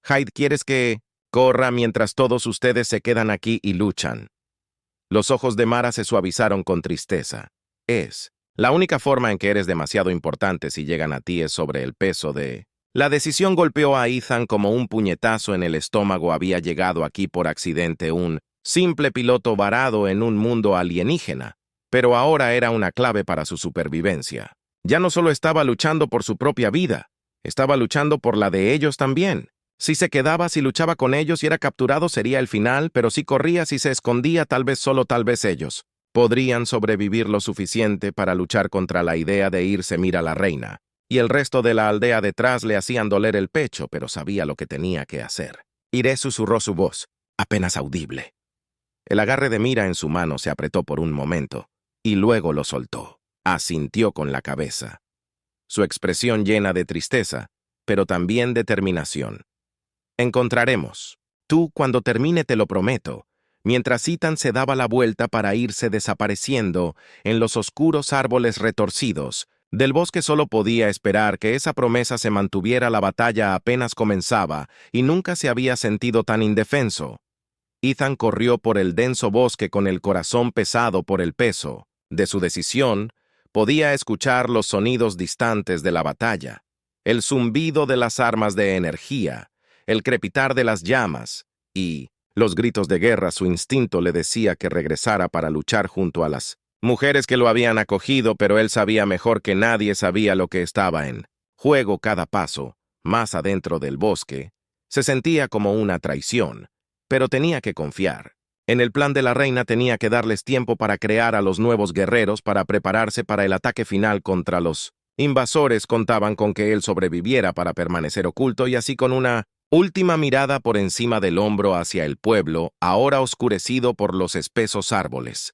Hyde, ¿quieres que corra mientras todos ustedes se quedan aquí y luchan? Los ojos de Mara se suavizaron con tristeza. La única forma en que eres demasiado importante si llegan a ti es sobre el peso de... La decisión golpeó a Ethan como un puñetazo en el estómago. Había llegado aquí por accidente, un simple piloto varado en un mundo alienígena, pero ahora era una clave para su supervivencia. Ya no solo estaba luchando por su propia vida, estaba luchando por la de ellos también. Si se quedaba, si luchaba con ellos y era capturado, sería el final, pero si corría, si se escondía, tal vez solo tal vez ellos podrían sobrevivir lo suficiente para luchar contra la idea de irse. Mira la reina, y el resto de la aldea detrás le hacían doler el pecho, pero sabía lo que tenía que hacer. Iré, susurró su voz, apenas audible. El agarre de Mira en su mano se apretó por un momento, y luego lo soltó. Asintió con la cabeza. Su expresión llena de tristeza, pero también determinación. Encontraremos. Tú, cuando termine, te lo prometo. Mientras Ethan se daba la vuelta para irse desapareciendo en los oscuros árboles retorcidos, del bosque solo podía esperar que esa promesa se mantuviera. La batalla apenas comenzaba y nunca se había sentido tan indefenso. Ethan corrió por el denso bosque con el corazón pesado por el peso de su decisión. Podía escuchar los sonidos distantes de la batalla, el zumbido de las armas de energía, el crepitar de las llamas y los gritos de guerra. Su instinto le decía que regresara para luchar junto a las mujeres que lo habían acogido, pero él sabía mejor que nadie sabía lo que estaba en juego. Cada paso, más adentro del bosque, se sentía como una traición, pero tenía que confiar. En el plan de la reina tenía que darles tiempo para crear a los nuevos guerreros para prepararse para el ataque final contra los invasores. Contaban con que él sobreviviera para permanecer oculto y así, con una última mirada por encima del hombro hacia el pueblo, ahora oscurecido por los espesos árboles.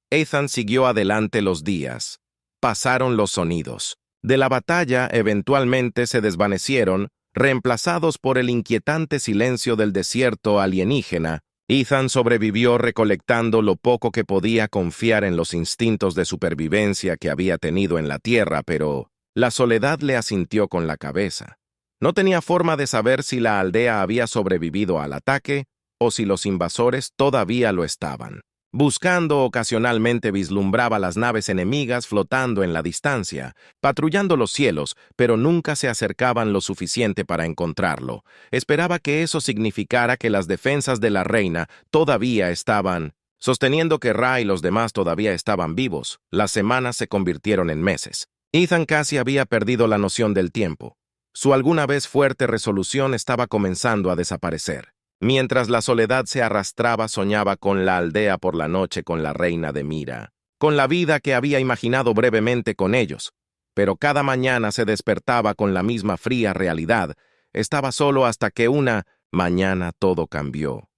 Ethan siguió adelante. Los días. Pasaron. Los sonidos de la batalla eventualmente se desvanecieron, reemplazados por el inquietante silencio del desierto alienígena. Ethan sobrevivió recolectando lo poco que podía, confiar en los instintos de supervivencia que había tenido en la tierra, pero la soledad le asintió con la cabeza. No tenía forma de saber si la aldea había sobrevivido al ataque o si los invasores todavía lo estaban buscando. Ocasionalmente vislumbraba las naves enemigas flotando en la distancia, patrullando los cielos, pero nunca se acercaban lo suficiente para encontrarlo. Esperaba que eso significara que las defensas de la reina todavía estaban sosteniendo que Ra y los demás todavía estaban vivos. Las semanas se convirtieron en meses. Ethan casi había perdido la noción del tiempo. Su alguna vez fuerte resolución estaba comenzando a desaparecer. Mientras la soledad se arrastraba, soñaba con la aldea por la noche, con la reina de Mira, con la vida que había imaginado brevemente con ellos. Pero cada mañana se despertaba con la misma fría realidad. Estaba solo hasta que una mañana todo cambió.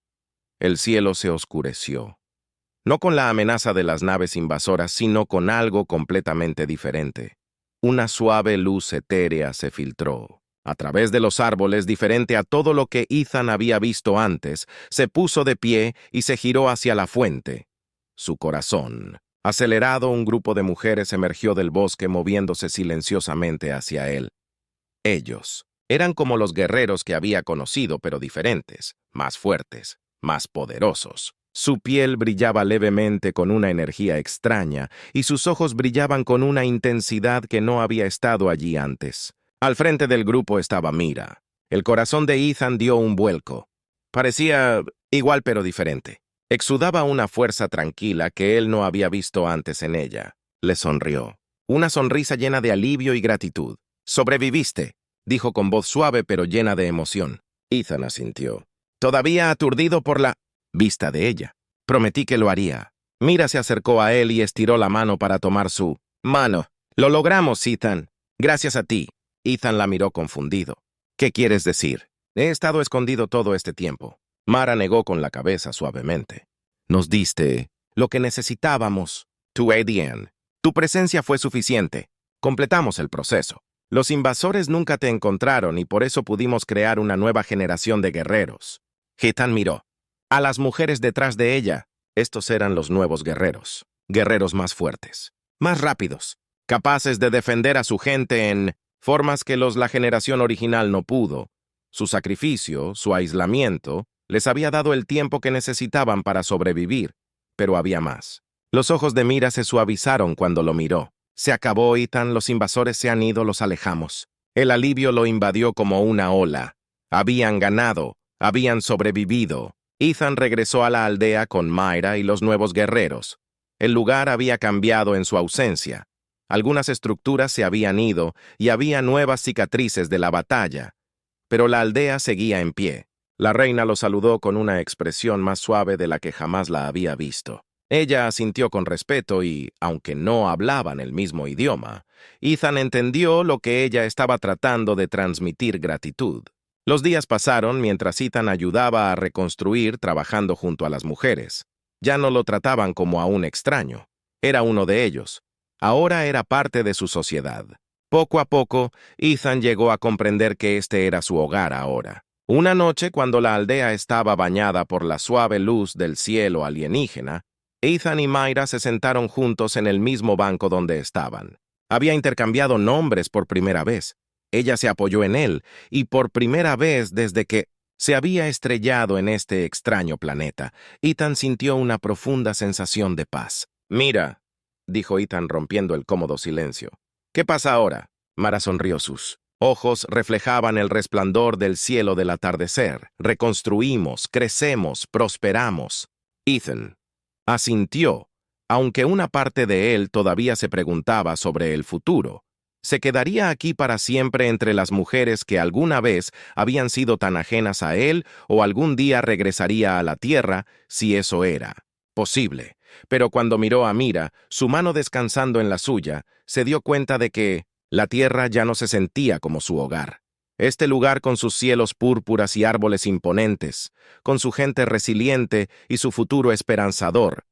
El cielo se oscureció. No con la amenaza de las naves invasoras, sino con algo completamente diferente. Una suave luz etérea se filtró a través de los árboles, diferente a todo lo que Ethan había visto antes. Se puso de pie y se giró hacia la fuente. Su corazón acelerado, un grupo de mujeres emergió del bosque moviéndose silenciosamente hacia él. Ellos eran como los guerreros que había conocido, pero diferentes, más fuertes, más poderosos. Su piel brillaba levemente con una energía extraña y sus ojos brillaban con una intensidad que no había estado allí antes. Al frente del grupo estaba Mira. El corazón de Ethan dio un vuelco. Parecía igual pero diferente. Exudaba una fuerza tranquila que él no había visto antes en ella. Le sonrió. Una sonrisa llena de alivio y gratitud. «Sobreviviste», dijo con voz suave pero llena de emoción. Ethan asintió, todavía aturdido por la vista de ella. «Prometí que lo haría». Mira se acercó a él y estiró la mano para tomar su mano. «Lo logramos, Ethan. Gracias a ti». Ethan la miró confundido. «¿Qué quieres decir?» «He estado escondido todo este tiempo». Mara negó con la cabeza suavemente. «Nos diste lo que necesitábamos. Tu ADN. Tu presencia fue suficiente. Completamos el proceso. Los invasores nunca te encontraron y por eso pudimos crear una nueva generación de guerreros». Ethan miró. a las mujeres detrás de ella. Estos eran los nuevos guerreros, guerreros más fuertes, más rápidos, capaces de defender a su gente en formas que la generación original no pudo. Su sacrificio, su aislamiento, les había dado el tiempo que necesitaban para sobrevivir, pero había más. Los ojos de Mira se suavizaron cuando lo miró. Se acabó, Ethan, los invasores se han ido, los alejamos. El alivio lo invadió como una ola. Habían ganado, habían sobrevivido. Ethan regresó a la aldea con Mayra y los nuevos guerreros. El lugar había cambiado en su ausencia. Algunas estructuras se habían ido y había nuevas cicatrices de la batalla. Pero la aldea seguía en pie. La reina lo saludó con una expresión más suave de la que jamás la había visto. Ella asintió con respeto y, aunque no hablaban el mismo idioma, Ethan entendió lo que ella estaba tratando de transmitir: gratitud. Los días pasaron mientras Ethan ayudaba a reconstruir trabajando junto a las mujeres. Ya no lo trataban como a un extraño. Era uno de ellos. Ahora era parte de su sociedad. Poco a poco, Ethan llegó a comprender que este era su hogar ahora. Una noche, cuando la aldea estaba bañada por la suave luz del cielo alienígena, Ethan y Mayra se sentaron juntos en el mismo banco donde estaban. Había intercambiado nombres por primera vez. Ella se apoyó en él, y por primera vez desde que se había estrellado en este extraño planeta, Ethan sintió una profunda sensación de paz. «Mira», dijo Ethan rompiendo el cómodo silencio. «¿Qué pasa ahora?» Mara sonrió. Sus ojos reflejaban el resplandor del cielo del atardecer. «Reconstruimos, crecemos, prosperamos». Ethan asintió, aunque una parte de él todavía se preguntaba sobre el futuro. ¿Se quedaría aquí para siempre entre las mujeres que alguna vez habían sido tan ajenas a él, o algún día regresaría a la tierra, si eso era posible? Pero cuando miró a Mira, su mano descansando en la suya, se dio cuenta de que la tierra ya no se sentía como su hogar. Este lugar, con sus cielos púrpuras y árboles imponentes, con su gente resiliente y su futuro esperanzador,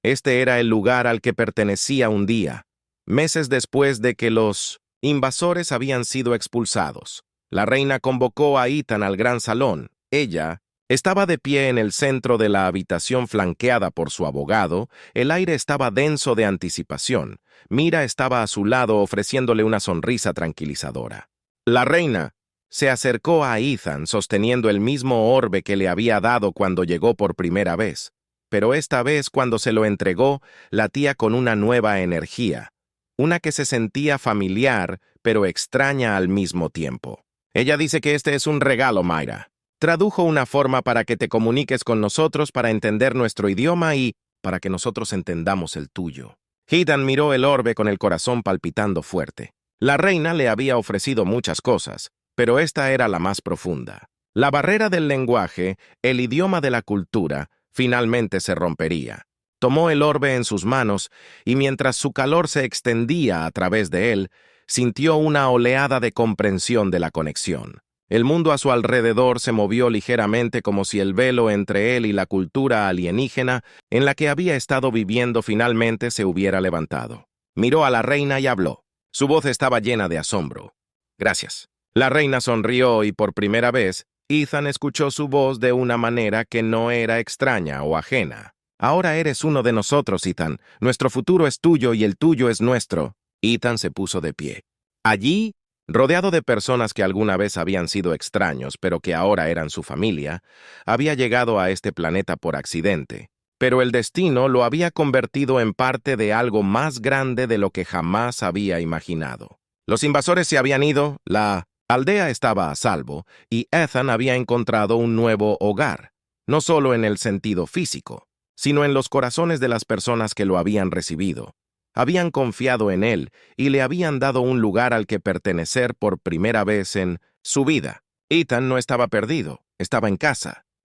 este era el lugar al que pertenecía un día, meses después de que los invasores habían sido expulsados. La reina convocó a Ethan al gran salón. Ella estaba de pie en el centro de la habitación, flanqueada por su abogado. El aire estaba denso de anticipación. Mira estaba a su lado ofreciéndole una sonrisa tranquilizadora. La reina se acercó a Ethan sosteniendo el mismo orbe que le había dado cuando llegó por primera vez, pero esta vez, cuando se lo entregó, latía con una nueva energía, una que se sentía familiar pero extraña al mismo tiempo. «Ella dice que este es un regalo, Mayra. Tradujo una forma para que te comuniques con nosotros, para entender nuestro idioma y para que nosotros entendamos el tuyo». Ethan miró el orbe con el corazón palpitando fuerte. La reina le había ofrecido muchas cosas, pero esta era la más profunda. La barrera del lenguaje, el idioma de la cultura, finalmente se rompería. Tomó el orbe en sus manos y mientras su calor se extendía a través de él, sintió una oleada de comprensión de la conexión. El mundo a su alrededor se movió ligeramente, como si el velo entre él y la cultura alienígena en la que había estado viviendo finalmente se hubiera levantado. Miró a la reina y habló. Su voz estaba llena de asombro. «Gracias». La reina sonrió y por primera vez, Ethan escuchó su voz de una manera que no era extraña o ajena. «Ahora eres uno de nosotros, Ethan. Nuestro futuro es tuyo y el tuyo es nuestro». Ethan se puso de pie. Allí, rodeado de personas que alguna vez habían sido extraños, pero que ahora eran su familia, había llegado a este planeta por accidente. Pero el destino lo había convertido en parte de algo más grande de lo que jamás había imaginado. Los invasores se habían ido, la aldea estaba a salvo, y Ethan había encontrado un nuevo hogar, no solo en el sentido físico, sino en los corazones de las personas que lo habían recibido. Habían confiado en él y le habían dado un lugar al que pertenecer por primera vez en su vida. Ethan no estaba perdido, estaba en casa.